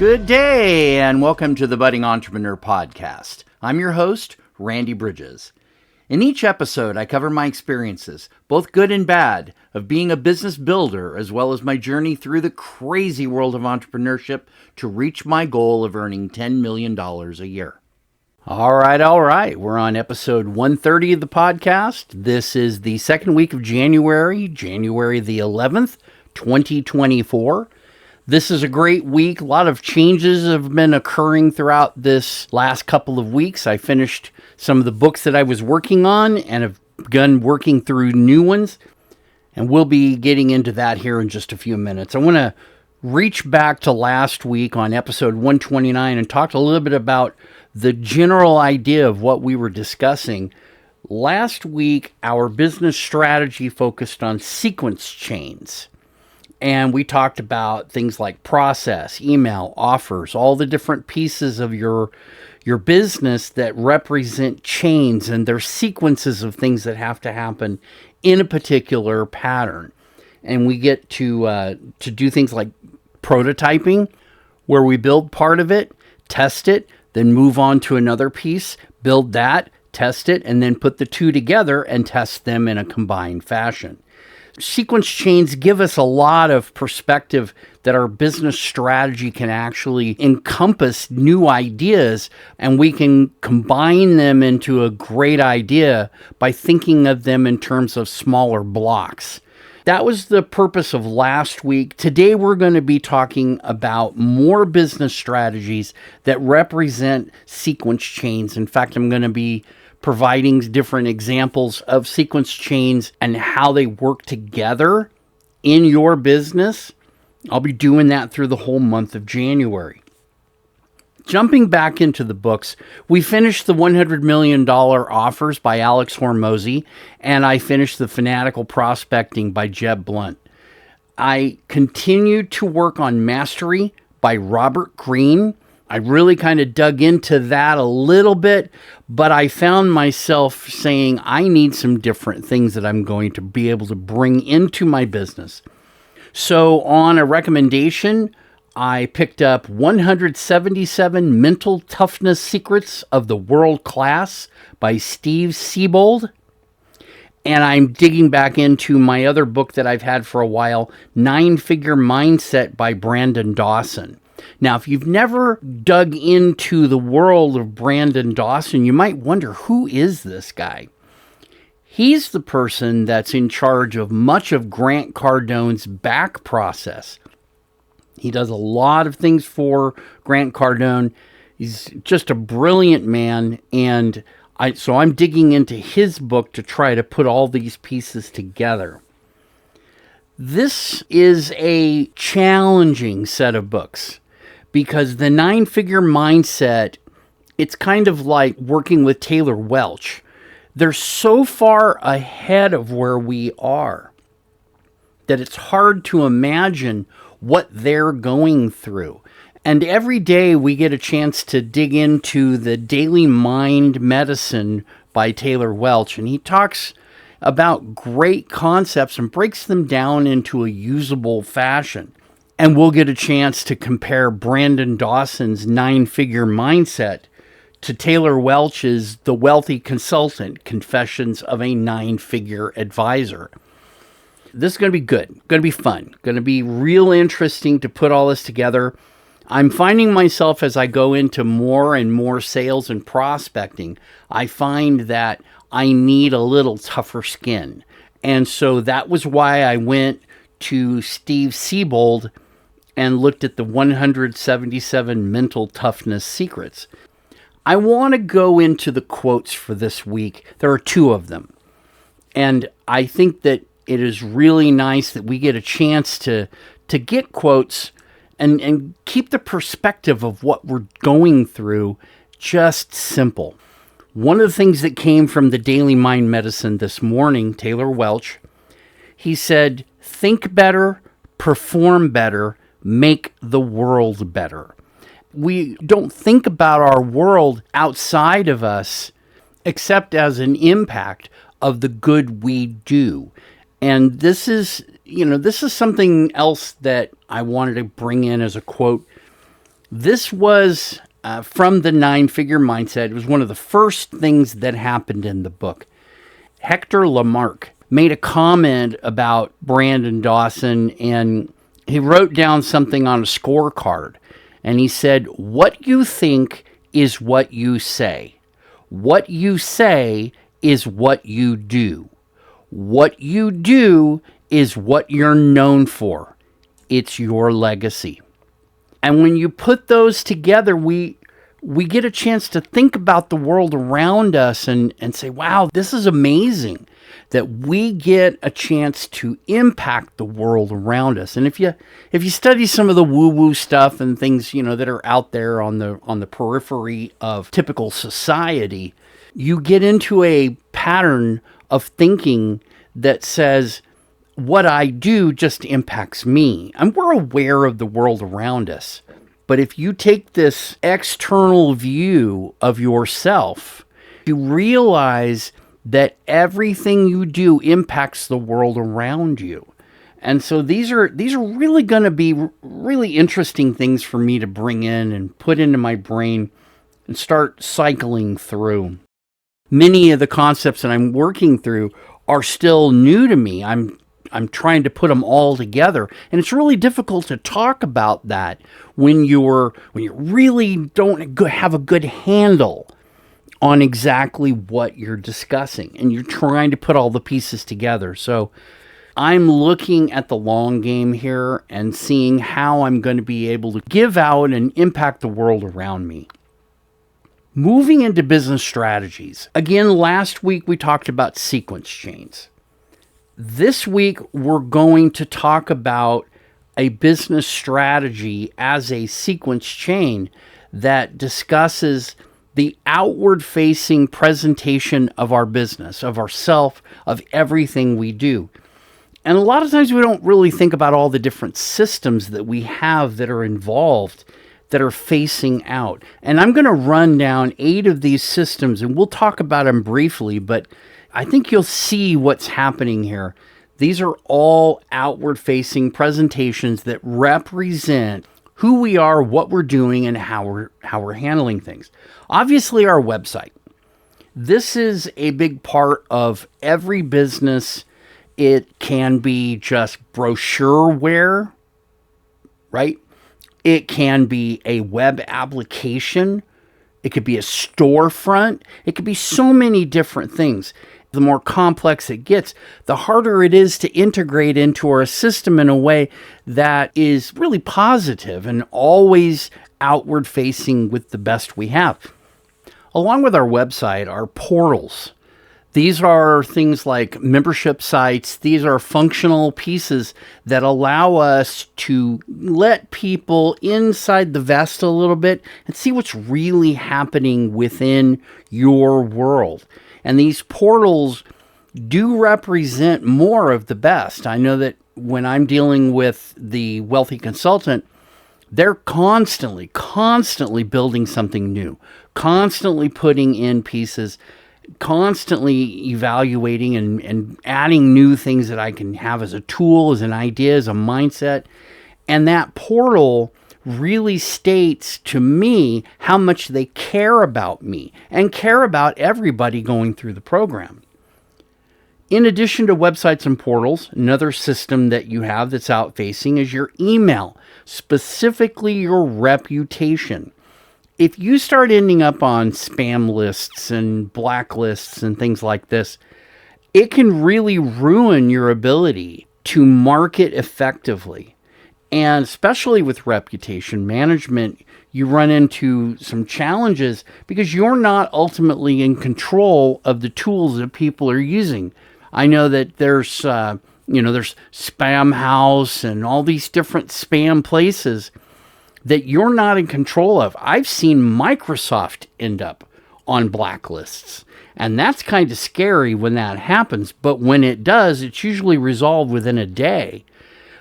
Good day, and welcome to the Budding Entrepreneur Podcast. I'm your host, Randy Bridges. In each episode, I cover my experiences, both good and bad, of being a business builder, as well as my journey through the crazy world of entrepreneurship to reach my goal of earning $10 million a year. All right. We're on episode 130 of the podcast. This is the second week of January the 11th, 2024. This is a great week. A lot of changes have been occurring throughout this last couple of weeks. I finished some of the books that I was working on and have begun working through new ones. And we'll be getting into that here in just a few minutes. I want to reach back to last week on episode 129 and talk a little bit about the general idea of what we were discussing. Last week, our business strategy focused on sequence chains. And we talked about things like process, email, offers, all the different pieces of your business that represent chains, and they're sequences of things that have to happen in a particular pattern. And we get to do things like prototyping, where we build part of it, test it, then move on to another piece, build that, test it, and then put the two together and test them in a combined fashion. Sequence chains give us a lot of perspective that our business strategy can actually encompass new ideas, and we can combine them into a great idea by thinking of them in terms of smaller blocks. That was the purpose of last week. Today we're going to be talking about more business strategies that represent sequence chains. In fact, I'm going to be providing different examples of sequence chains and how they work together in your business. I'll be doing that through the whole month of January. Jumping back into the books, we finished the $100 million offers by Alex Hormozi, and I finished the Fanatical Prospecting by Jeb Blunt. I continued to work on Mastery by Robert Greene. I really kind of dug into that a little bit, but I found myself saying I need some different things that I'm going to be able to bring into my business. So on a recommendation, I picked up 177 Mental Toughness Secrets of the World Class by Steve Siebold. And I'm digging back into my other book that I've had for a while, 9-Figure Mindset by Brandon Dawson. Now, if you've never dug into the world of Brandon Dawson, you might wonder, who is this guy? He's the person that's in charge of much of Grant Cardone's back process. He does a lot of things for Grant Cardone. He's just a brilliant man, and so I'm digging into his book to try to put all these pieces together. This is a challenging set of books, because the 9-Figure Mindset, it's kind of like working with Taylor Welch. They're so far ahead of where we are that it's hard to imagine what they're going through. And every day we get a chance to dig into the Daily Mind Medicine by Taylor Welch, and he talks about great concepts and breaks them down into a usable fashion. And we'll get a chance to compare Brandon Dawson's 9-Figure Mindset to Taylor Welch's The Wealthy Consultant, Confessions of a 9-Figure Advisor. This is going to be good, going to be fun, going to be real interesting to put all this together. I'm finding myself as I go into more and more sales and prospecting, I find that I need a little tougher skin. And so that was why I went to Steve Siebold and looked at the 177 Mental Toughness Secrets. I want to go into the quotes for this week. There are 2 of them. And I think that it is really nice that we get a chance to get quotes and keep the perspective of what we're going through just simple. One of the things that came from the Daily Mind Medicine this morning, Taylor Welch, he said, think better, perform better, make the world better. We don't think about our world outside of us except as an impact of the good we do. And this is something else that I wanted to bring in as a quote. This was from the 9-figure mindset. It was one of the first things that happened in the book. Hector Lamarck made a comment about Brandon Dawson, and he wrote down something on a scorecard. And he said, what you think is what you say. What you say is what you do. What you do is what you're known for. It's your legacy. And when you put those together, we get a chance to think about the world around us and say, wow, this is amazing that we get a chance to impact the world around us. And if you study some of the woo-woo stuff and things, that are out there on the periphery of typical society, you get into a pattern of thinking that says, what I do just impacts me. And we're aware of the world around us. But if you take this external view of yourself, you realize that everything you do impacts the world around you. And so these are really going to be really interesting things for me to bring in and put into my brain and start cycling through. Many of the concepts that I'm working through are still new to me. I'm trying to put them all together, and it's really difficult to talk about that when you really don't have a good handle on exactly what you're discussing, and you're trying to put all the pieces together. So I'm looking at the long game here and seeing how I'm going to be able to give out and impact the world around me. Moving into business strategies. Again, last week we talked about sequence chains. This week we're going to talk about a business strategy as a sequence chain that discusses the outward-facing presentation of our business, of ourself, of everything we do. And a lot of times we don't really think about all the different systems that we have that are involved, that are facing out. And I'm going to run down 8 of these systems, and we'll talk about them briefly, but I think you'll see what's happening here. These are all outward-facing presentations that represent who we are, what we're doing, and how we're handling things. Obviously, our website. This is a big part of every business. It can be just brochureware, right? It can be a web application. It could be a storefront. It could be so many different things. The more complex it gets, the harder it is to integrate into our system in a way that is really positive and always outward facing with the best we have. Along with our website, our portals. These are things like membership sites. These are functional pieces that allow us to let people inside the vest a little bit and see what's really happening within your world. And these portals do represent more of the best. I know that when I'm dealing with the wealthy consultant, they're constantly building something new, constantly putting in pieces, constantly evaluating and adding new things that I can have as a tool, as an idea, as a mindset. And that portal really states to me how much they care about me and care about everybody going through the program. In addition to websites and portals, another system that you have that's out-facing is your email, specifically your reputation. If you start ending up on spam lists and blacklists and things like this, it can really ruin your ability to market effectively. And especially with reputation management, you run into some challenges because you're not ultimately in control of the tools that people are using. I know that there's Spam House and all these different spam places that you're not in control of. I've seen Microsoft end up on blacklists, and that's kind of scary when that happens. But when it does, it's usually resolved within a day.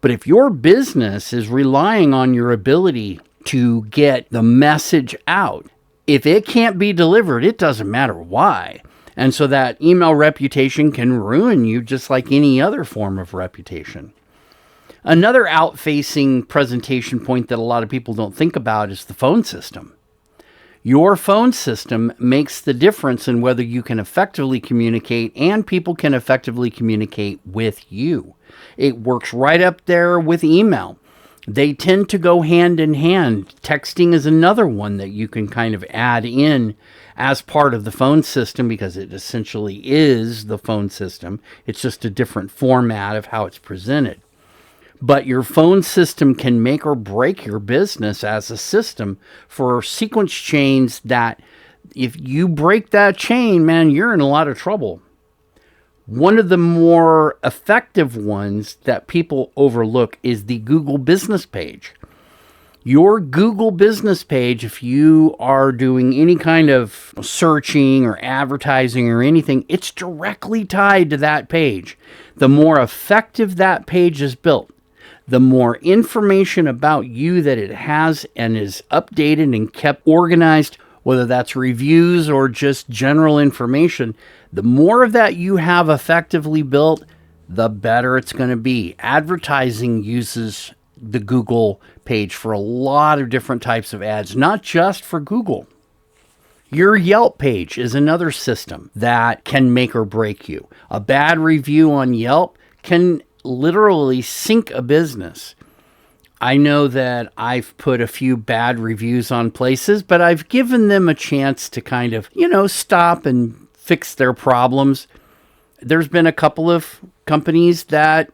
But if your business is relying on your ability to get the message out, if it can't be delivered, it doesn't matter why. And so that email reputation can ruin you just like any other form of reputation. Another out-facing presentation point that a lot of people don't think about is the phone system. Your phone system makes the difference in whether you can effectively communicate and people can effectively communicate with you. It works right up there with email. They tend to go hand in hand. Texting is another one that you can kind of add in as part of the phone system because it essentially is the phone system. It's just a different format of how it's presented. But your phone system can make or break your business as a system for sequence chains that if you break that chain, man, you're in a lot of trouble. One of the more effective ones that people overlook is the Google business page. Your Google business page, if you are doing any kind of searching or advertising or anything, it's directly tied to that page. The more effective that page is built, the more information about you that it has and is updated and kept organized, whether that's reviews or just general information, the more of that you have effectively built, the better it's going to be. Advertising uses the Google page for a lot of different types of ads, not just for Google. Your Yelp page is another system that can make or break you. A bad review on Yelp can literally sink a business. I know that I've put a few bad reviews on places, but I've given them a chance to kind of, stop and fix their problems. There's been a couple of companies that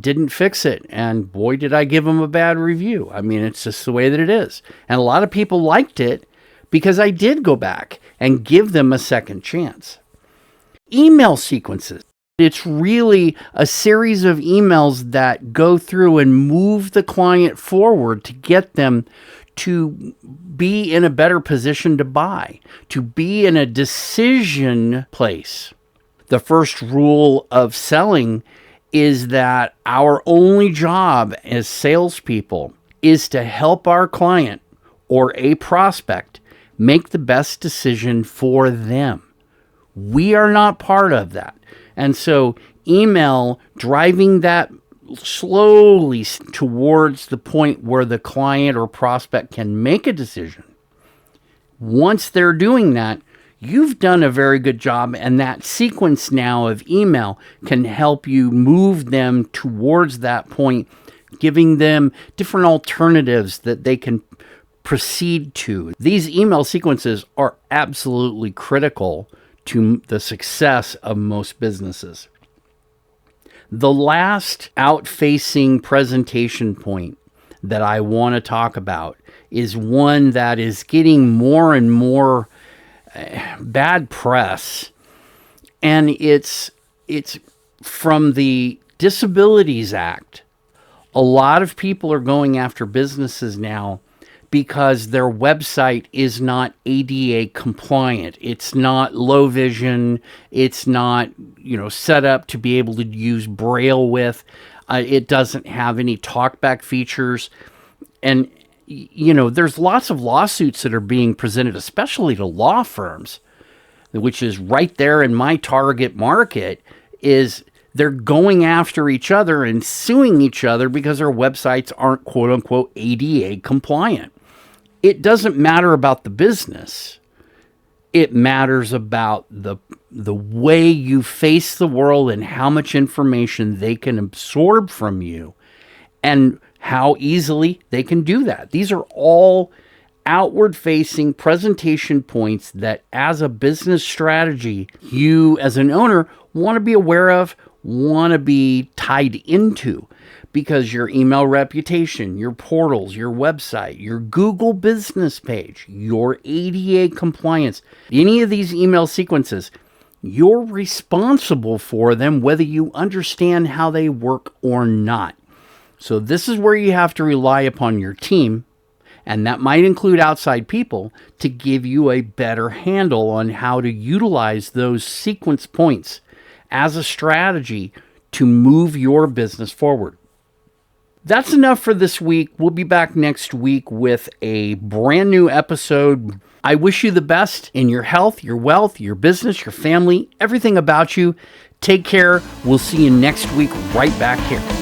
didn't fix it, and boy, did I give them a bad review. I mean, it's just the way that it is. And a lot of people liked it because I did go back and give them a second chance. Email sequences. It's really a series of emails that go through and move the client forward to get them to be in a better position to buy, to be in a decision place. The first rule of selling is that our only job as salespeople is to help our client or a prospect make the best decision for them. We are not part of that. And so email, driving that slowly towards the point where the client or prospect can make a decision. Once they're doing that, you've done a very good job, and that sequence now of email can help you move them towards that point, giving them different alternatives that they can proceed to. These email sequences are absolutely critical to the success of most businesses. The last out-facing presentation point that I want to talk about is one that is getting more and more bad press, and it's from the Disabilities Act. A lot of people are going after businesses now because their website is not ADA compliant. It's not low vision. It's not, set up to be able to use Braille with. It doesn't have any talkback features. And, there's lots of lawsuits that are being presented, especially to law firms, which is right there in my target market, is they're going after each other and suing each other because their websites aren't quote unquote ADA compliant. It doesn't matter about the business. It matters about the way you face the world and how much information they can absorb from you and how easily they can do that. These are all outward-facing presentation points that as a business strategy, you as an owner want to be aware of, want to be tied into. Because your email reputation, your portals, your website, your Google business page, your ADA compliance, any of these email sequences, you're responsible for them whether you understand how they work or not. So this is where you have to rely upon your team, and that might include outside people, to give you a better handle on how to utilize those sequence points as a strategy to move your business forward. That's enough for this week. We'll be back next week with a brand new episode. I wish you the best in your health, your wealth, your business, your family, everything about you. Take care. We'll see you next week right back here.